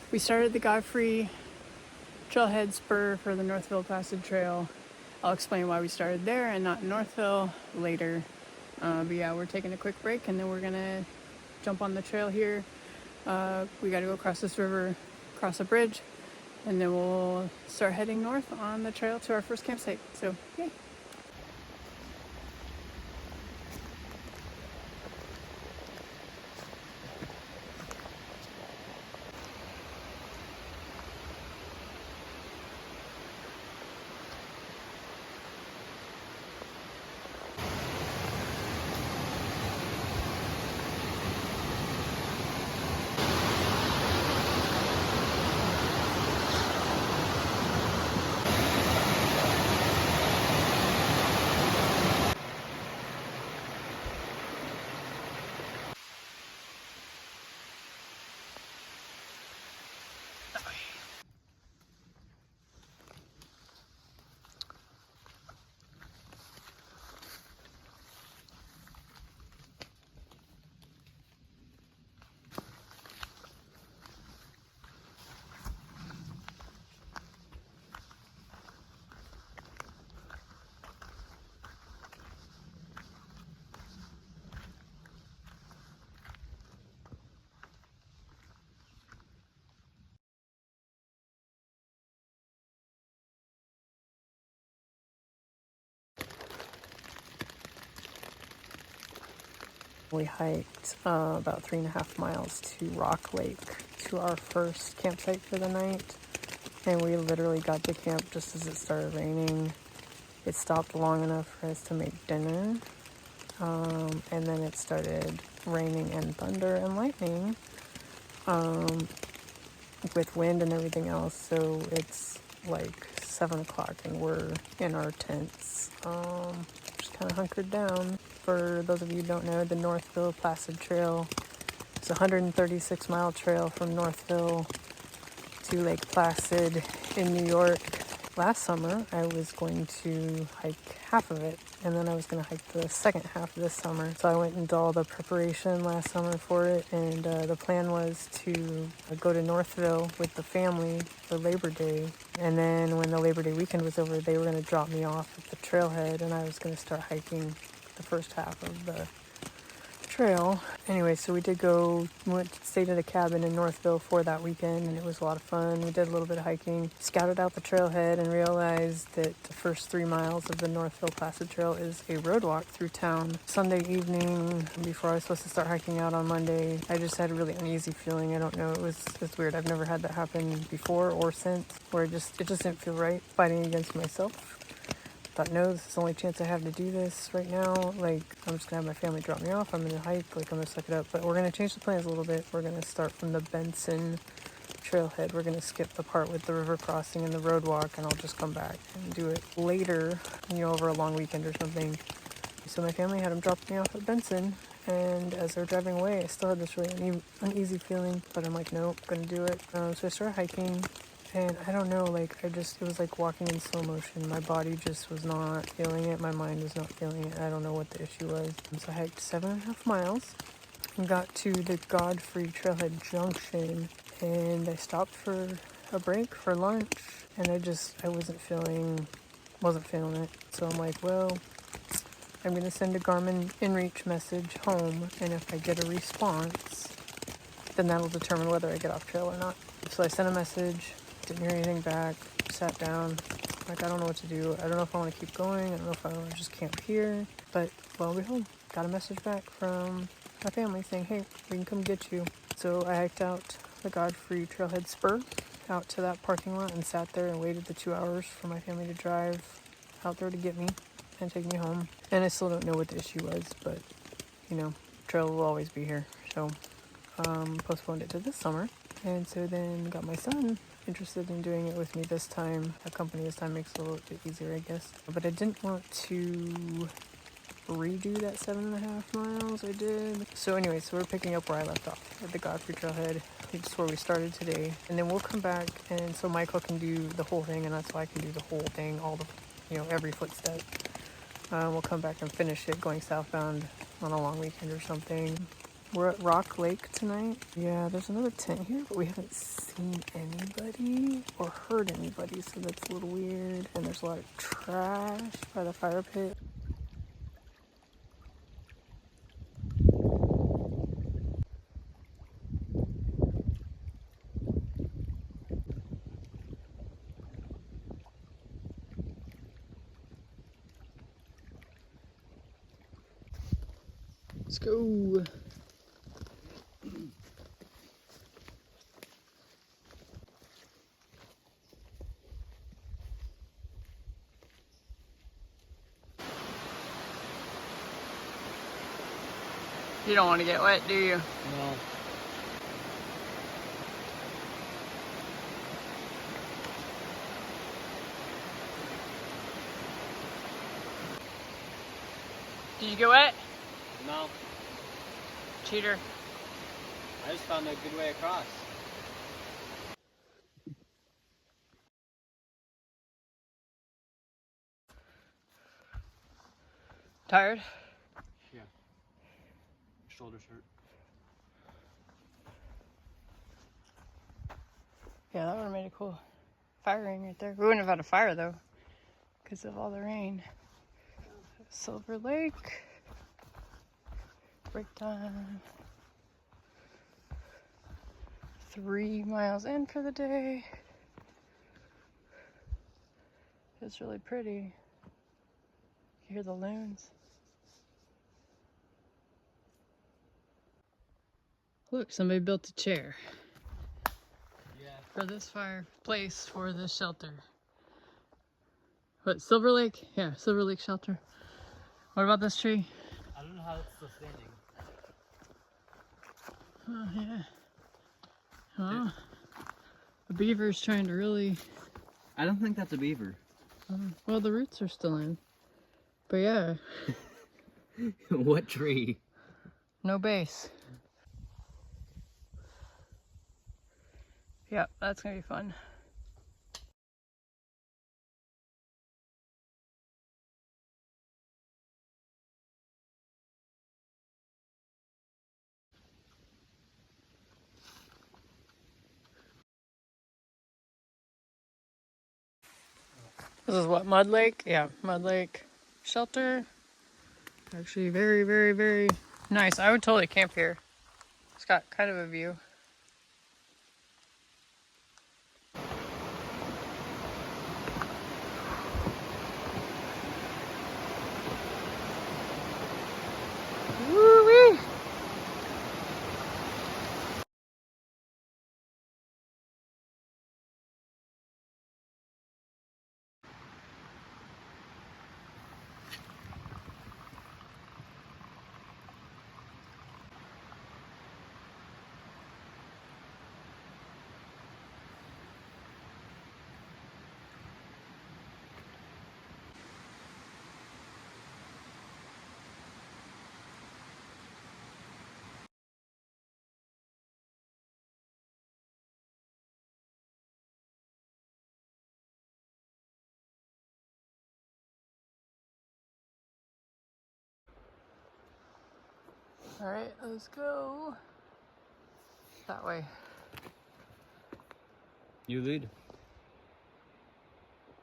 We started the Godfrey Trailhead spur for the Northville Placid Trail. I'll explain why we started there and not in Northville later. But yeah, we're taking a quick break and then we're gonna jump on the trail here. We gotta go across this river, cross a bridge, and then we'll start heading north on the trail to our first campsite. So, yay! We hiked about 3.5 miles to Rock Lake to our first campsite for the night. And we literally got to camp just as it started raining. It stopped long enough for us to make dinner. And then it started raining and thunder and lightning with wind and everything else. So it's like 7 o'clock and we're in our tents, just kind of hunkered down. For those of you who don't know, the Northville Placid Trail is a 136-mile trail from Northville to Lake Placid in New York. Last summer, I was going to hike half of it, and then I was going to hike the second half this summer. So I went and did all the preparation last summer for it, and the plan was to go to Northville with the family for Labor Day. And then when the Labor Day weekend was over, they were going to drop me off at the trailhead, and I was going to start hiking the first half of the trail. Anyway, so we did go, stayed at a cabin in Northville for that weekend, and it was a lot of fun. We did a little bit of hiking, scouted out the trailhead, and realized that the first 3 miles of the Northville Placid Trail is a road walk through town. Sunday evening, before I was supposed to start hiking out on Monday, I just had a really uneasy feeling. I don't know, it's weird. I've never had that happen before or since, where it just didn't feel right, fighting against myself. Thought, no, this is the only chance I have to do this right now. Like, I'm just gonna have my family drop me off. I'm gonna hike, like, I'm gonna suck it up. But we're gonna change the plans a little bit. We're gonna start from the Benson trailhead. We're gonna skip the part with the river crossing and the road walk, and I'll just come back and do it later, over a long weekend or something. So my family had them drop me off at Benson, and as they were driving away, I still had this really uneasy feeling, but I'm like, nope, I'm gonna do it. So I started hiking. And I don't know, it was like walking in slow motion. My body just was not feeling it. My mind was not feeling it. I don't know what the issue was. So I hiked 7.5 miles and got to the Godfrey Trailhead Junction. And I stopped for a break for lunch. And I wasn't feeling it. So I'm like, well, I'm going to send a Garmin InReach message home. And if I get a response, then that'll determine whether I get off trail or not. So I sent a message. Didn't hear anything back, sat down, like, I don't know what to do. I don't know if I want to keep going. I don't know if I want to just camp here. But lo and behold, got a message back from my family saying, hey, we can come get you. So I hiked out the Godfrey Trailhead spur out to that parking lot and sat there and waited the 2 hours for my family to drive out there to get me and take me home. And I still don't know what the issue was, but, trail will always be here. So postponed it to this summer. And so then got my son interested in doing it with me this time. Accompany this time makes it a little bit easier, I guess. But I didn't want to redo that 7.5 miles I did. So anyway, so we're picking up where I left off at the Godfrey Trailhead. It's where we started today. And then we'll come back, and so Michael can do the whole thing, and that's why I can do the whole thing, all the, every footstep. We'll come back and finish it going southbound on a long weekend or something. We're at Rock Lake tonight. Yeah, there's another tent here, but we haven't seen anybody or heard anybody, so that's a little weird. And there's a lot of trash by the fire pit. Let's go. You don't want to get wet, do you? No. Did you get wet? No. Cheater. I just found a good way across. Tired? Yeah. Shoulders hurt. Yeah, that would have made a cool firing right there. We wouldn't have had a fire though, because of all the rain. Silver Lake. Break time. 3 miles in for the day. It's really pretty. You hear the loons. Look, somebody built a chair. Yeah. For this fireplace, for this shelter. What, Silver Lake? Yeah, Silver Lake shelter. What about this tree? I don't know how it's still standing. Oh, yeah. Oh, the beaver's trying to really... I don't think that's a beaver. Well, the roots are still in. But yeah. What tree? No base. Yeah, that's gonna be fun. This is what, Mud Lake? Yeah, Mud Lake shelter. Actually very, very, very nice. I would totally camp here. It's got kind of a view. Woo-wee! All right, let's go that way. You lead.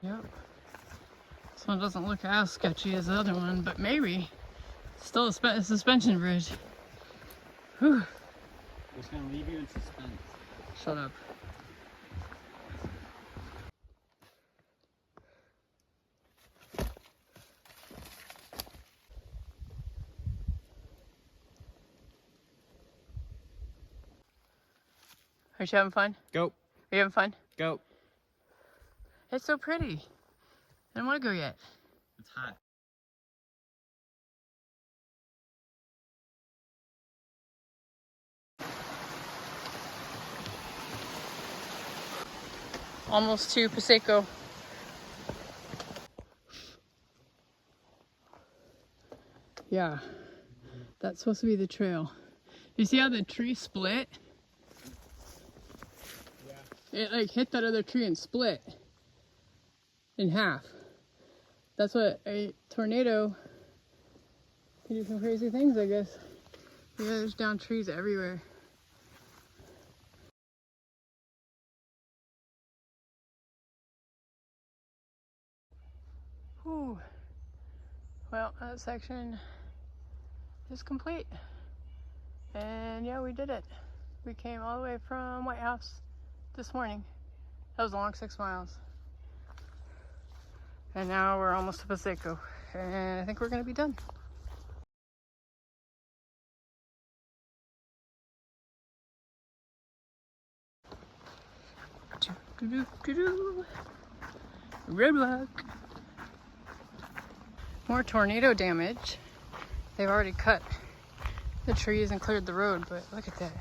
Yep. This one doesn't look as sketchy as the other one, but maybe. Still a suspension bridge. Whew. It's gonna leave you in suspense. Shut up. Are you having fun? Go. Are you having fun? Go. It's so pretty. I don't want to go yet. It's hot. Almost to Piseco. Yeah, that's supposed to be the trail. You see how the tree split? Yeah. It like hit that other tree and split in half. That's what a tornado can do, some crazy things, I guess. Yeah, there's down trees everywhere. Whew. Well, that section is complete. And yeah, we did it. We came all the way from Whitehouse this morning. That was a long 6 miles. And now we're almost to Piseco. And I think we're gonna be done. Roadblock. More tornado damage. They've already cut the trees and cleared the road, but look at that.